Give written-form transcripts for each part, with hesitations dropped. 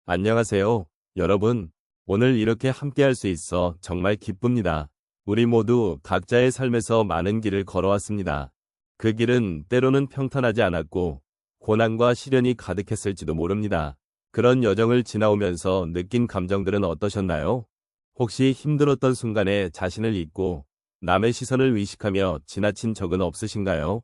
안녕하세요, 여러분. 오늘 이렇게 함께할 수 있어 정말 기쁩니다. 우리 모두 각자의 삶에서 많은 길을 걸어왔습니다. 그 길은 때로는 평탄하지 않았고 고난과 시련이 가득했을지도 모릅니다. 그런 여정을 지나오면서 느낀 감정들은 어떠셨나요? 혹시 힘들었던 순간에 자신을 잊고 남의 시선을 의식하며 지나친 적은 없으신가요?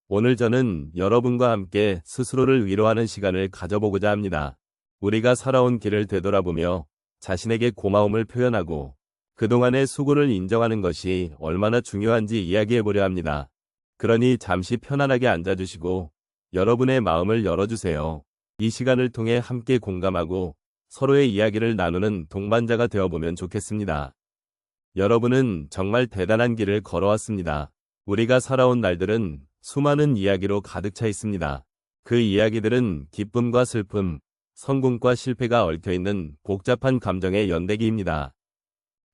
오늘 저는 여러분과 함께 스스로를 위로하는 시간을 가져보고자 합니다. 우리가 살아온 길을 되돌아보며 자신에게 고마움을 표현하고 그동안의 수고를 인정하는 것이 얼마나 중요한지 이야기해보려 합니다. 그러니 잠시 편안하게 앉아주시고 여러분의 마음을 열어주세요. 이 시간을 통해 함께 공감하고 서로의 이야기를 나누는 동반자가 되어보면 좋겠습니다. 여러분은 정말 대단한 길을 걸어왔습니다. 우리가 살아온 날들은 수많은 이야기로 가득 차 있습니다. 그 이야기들은 기쁨과 슬픔, 성공과 실패가 얽혀있는 복잡한 감정의 연대기입니다.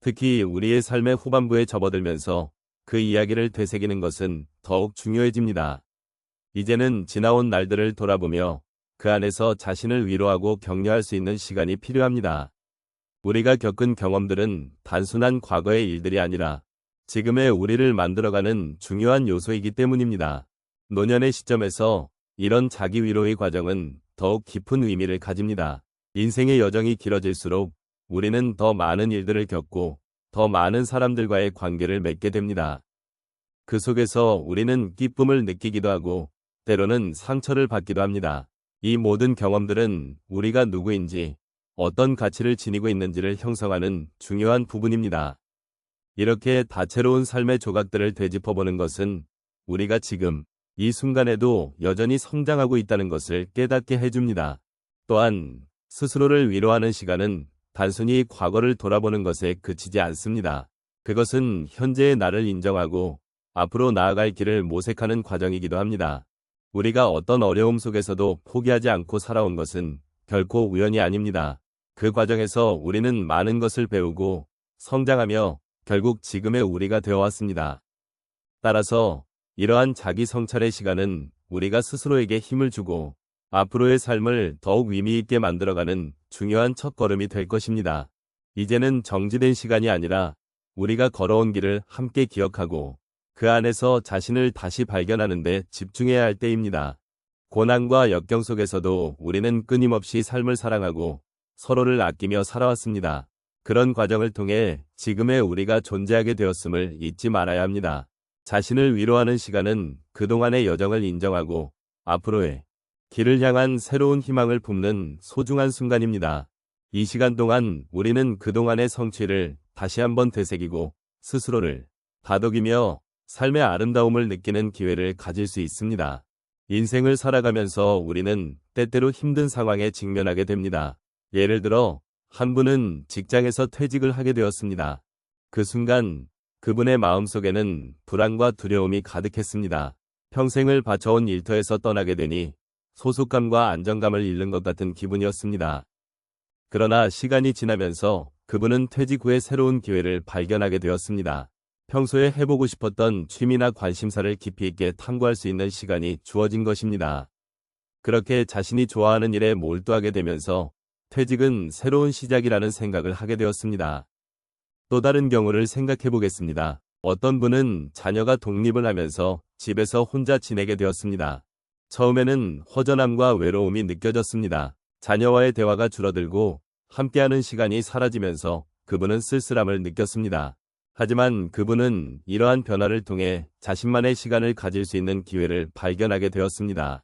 특히 우리의 삶의 후반부에 접어들면서 그 이야기를 되새기는 것은 더욱 중요해집니다. 이제는 지나온 날들을 돌아보며 그 안에서 자신을 위로하고 격려할 수 있는 시간이 필요합니다. 우리가 겪은 경험들은 단순한 과거의 일들이 아니라 지금의 우리를 만들어가는 중요한 요소이기 때문입니다. 노년의 시점에서 이런 자기 위로의 과정은 더욱 깊은 의미를 가집니다. 인생의 여정이 길어질수록 우리는 더 많은 일들을 겪고 더 많은 사람들과의 관계를 맺게 됩니다. 그 속에서 우리는 기쁨을 느끼기도 하고 때로는 상처를 받기도 합니다. 이 모든 경험들은 우리가 누구인지 어떤 가치를 지니고 있는지를 형성하는 중요한 부분입니다. 이렇게 다채로운 삶의 조각들을 되짚어보는 것은 우리가 지금 이 순간에도 여전히 성장하고 있다는 것을 깨닫게 해줍니다. 또한 스스로를 위로하는 시간은 단순히 과거를 돌아보는 것에 그치지 않습니다. 그것은 현재의 나를 인정하고 앞으로 나아갈 길을 모색하는 과정이기도 합니다. 우리가 어떤 어려움 속에서도 포기하지 않고 살아온 것은 결코 우연이 아닙니다. 그 과정에서 우리는 많은 것을 배우고 성장하며 결국 지금의 우리가 되어왔습니다. 따라서 이러한 자기 성찰의 시간은 우리가 스스로에게 힘을 주고 앞으로의 삶을 더욱 의미 있게 만들어가는 중요한 첫걸음이 될 것입니다. 이제는 정지된 시간이 아니라 우리가 걸어온 길을 함께 기억하고 그 안에서 자신을 다시 발견하는 데 집중해야 할 때입니다. 고난과 역경 속에서도 우리는 끊임없이 삶을 사랑하고 서로를 아끼며 살아왔습니다. 그런 과정을 통해 지금의 우리가 존재하게 되었음을 잊지 말아야 합니다. 자신을 위로하는 시간은 그동안의 여정을 인정하고 앞으로의 길을 향한 새로운 희망을 품는 소중한 순간입니다. 이 시간 동안 우리는 그동안의 성취를 다시 한번 되새기고 스스로를 다독이며 삶의 아름다움을 느끼는 기회를 가질 수 있습니다. 인생을 살아가면서 우리는 때때로 힘든 상황에 직면하게 됩니다. 예를 들어 한 분은 직장에서 퇴직을 하게 되었습니다. 그 순간 그분의 마음속에는 불안과 두려움이 가득했습니다. 평생을 바쳐온 일터에서 떠나게 되니 소속감과 안정감을 잃는 것 같은 기분이었습니다. 그러나 시간이 지나면서 그분은 퇴직 후에 새로운 기회를 발견하게 되었습니다. 평소에 해보고 싶었던 취미나 관심사를 깊이 있게 탐구할 수 있는 시간이 주어진 것입니다. 그렇게 자신이 좋아하는 일에 몰두하게 되면서 퇴직은 새로운 시작이라는 생각을 하게 되었습니다. 또 다른 경우를 생각해 보겠습니다. 어떤 분은 자녀가 독립을 하면서 집에서 혼자 지내게 되었습니다. 처음에는 허전함과 외로움이 느껴졌습니다. 자녀와의 대화가 줄어들고 함께하는 시간이 사라지면서 그분은 쓸쓸함을 느꼈습니다. 하지만 그분은 이러한 변화를 통해 자신만의 시간을 가질 수 있는 기회를 발견하게 되었습니다.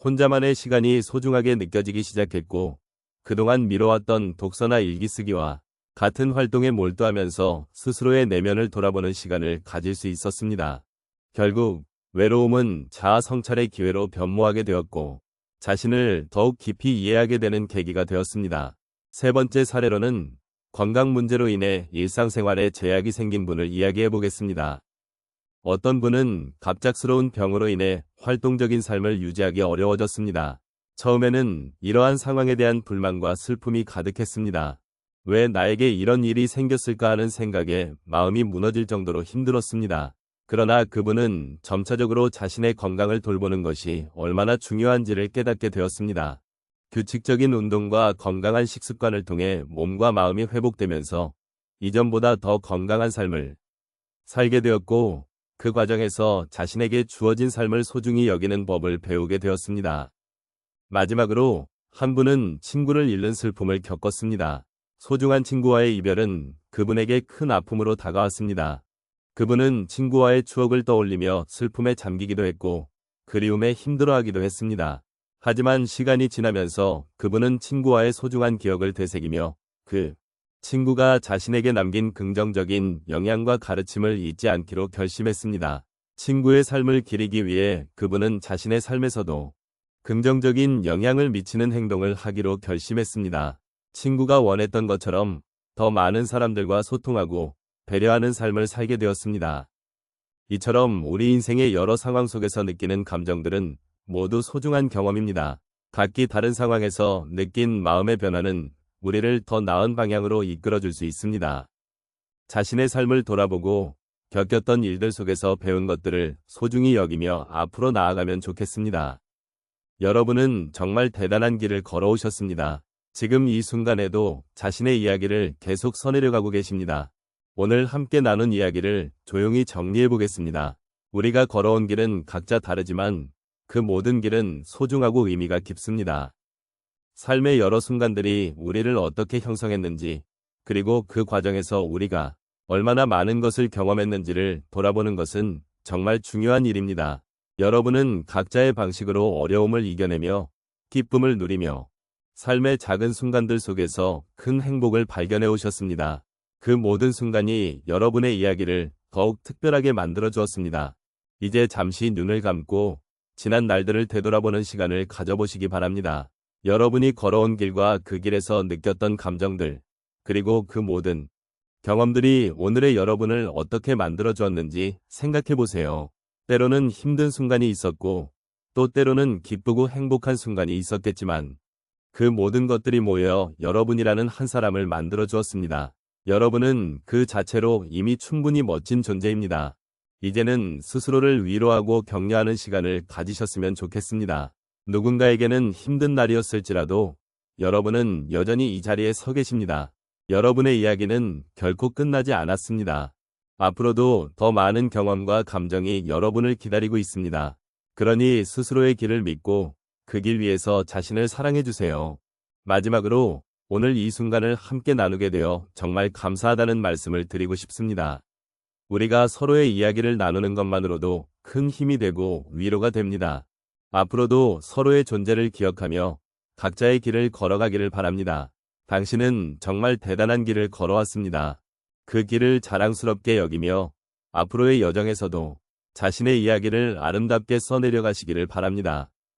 혼자만의 시간이 소중하게 느껴지기 시작했고 그동안 미뤄왔던 독서나 일기 쓰기와 같은 활동에 몰두하면서 스스로의 내면을 돌아보는 시간을 가질 수 있었습니다. 결국 외로움은 자아 성찰의 기회로 변모하게 되었고 자신을 더욱 깊이 이해하게 되는 계기가 되었습니다. 세 번째 사례로는 건강 문제로 인해 일상생활에 제약이 생긴 분을 이야기해 보겠습니다. 어떤 분은 갑작스러운 병으로 인해 활동적인 삶을 유지하기 어려워졌습니다. 처음에는 이러한 상황에 대한 불만과 슬픔이 가득했습니다. 왜 나에게 이런 일이 생겼을까 하는 생각에 마음이 무너질 정도로 힘들었습니다. 그러나 그분은 점차적으로 자신의 건강을 돌보는 것이 얼마나 중요한지를 깨닫게 되었습니다. 규칙적인 운동과 건강한 식습관을 통해 몸과 마음이 회복되면서 이전보다 더 건강한 삶을 살게 되었고, 그 과정에서 자신에게 주어진 삶을 소중히 여기는 법을 배우게 되었습니다. 마지막으로 한 분은 친구를 잃는 슬픔을 겪었습니다. 소중한 친구와의 이별은 그분에게 큰 아픔으로 다가왔습니다. 그분은 친구와의 추억을 떠올리며 슬픔에 잠기기도 했고 그리움에 힘들어하기도 했습니다. 하지만 시간이 지나면서 그분은 친구와의 소중한 기억을 되새기며 그 친구가 자신에게 남긴 긍정적인 영향과 가르침을 잊지 않기로 결심했습니다. 친구의 삶을 기리기 위해 그분은 자신의 삶에서도 긍정적인 영향을 미치는 행동을 하기로 결심했습니다. 친구가 원했던 것처럼 더 많은 사람들과 소통하고 배려하는 삶을 살게 되었습니다. 이처럼 우리 인생의 여러 상황 속에서 느끼는 감정들은 모두 소중한 경험입니다. 각기 다른 상황에서 느낀 마음의 변화는 우리를 더 나은 방향으로 이끌어줄 수 있습니다. 자신의 삶을 돌아보고 겪었던 일들 속에서 배운 것들을 소중히 여기며 앞으로 나아가면 좋겠습니다. 여러분은 정말 대단한 길을 걸어오셨습니다. 지금 이 순간에도 자신의 이야기를 계속 써내려가고 계십니다. 오늘 함께 나눈 이야기를 조용히 정리해 보겠습니다. 우리가 걸어온 길은 각자 다르지만 그 모든 길은 소중하고 의미가 깊습니다. 삶의 여러 순간들이 우리를 어떻게 형성했는지, 그리고 그 과정에서 우리가 얼마나 많은 것을 경험했는지를 돌아보는 것은 정말 중요한 일입니다. 여러분은 각자의 방식으로 어려움을 이겨내며 기쁨을 누리며 삶의 작은 순간들 속에서 큰 행복을 발견해 오셨습니다. 그 모든 순간이 여러분의 이야기를 더욱 특별하게 만들어 주었습니다. 이제 잠시 눈을 감고 지난 날들을 되돌아보는 시간을 가져보시기 바랍니다. 여러분이 걸어온 길과 그 길에서 느꼈던 감정들, 그리고 그 모든 경험들이 오늘의 여러분을 어떻게 만들어 주었는지 생각해 보세요. 때로는 힘든 순간이 있었고, 또 때로는 기쁘고 행복한 순간이 있었겠지만, 그 모든 것들이 모여 여러분이라는 한 사람을 만들어 주었습니다. 여러분은 그 자체로 이미 충분히 멋진 존재입니다. 이제는 스스로를 위로하고 격려하는 시간을 가지셨으면 좋겠습니다. 누군가에게는 힘든 날이었을지라도 여러분은 여전히 이 자리에 서 계십니다. 여러분의 이야기는 결코 끝나지 않았습니다. 앞으로도 더 많은 경험과 감정이 여러분을 기다리고 있습니다. 그러니 스스로의 길을 믿고 그 길 위에서 자신을 사랑해 주세요. 마지막으로 오늘 이 순간을 함께 나누게 되어 정말 감사하다는 말씀을 드리고 싶습니다. 우리가 서로의 이야기를 나누는 것만으로도 큰 힘이 되고 위로가 됩니다. 앞으로도 서로의 존재를 기억하며 각자의 길을 걸어가기를 바랍니다. 당신은 정말 대단한 길을 걸어왔습니다. 그 길을 자랑스럽게 여기며 앞으로의 여정에서도 자신의 이야기를 아름답게 써내려 가시기를 바랍니다.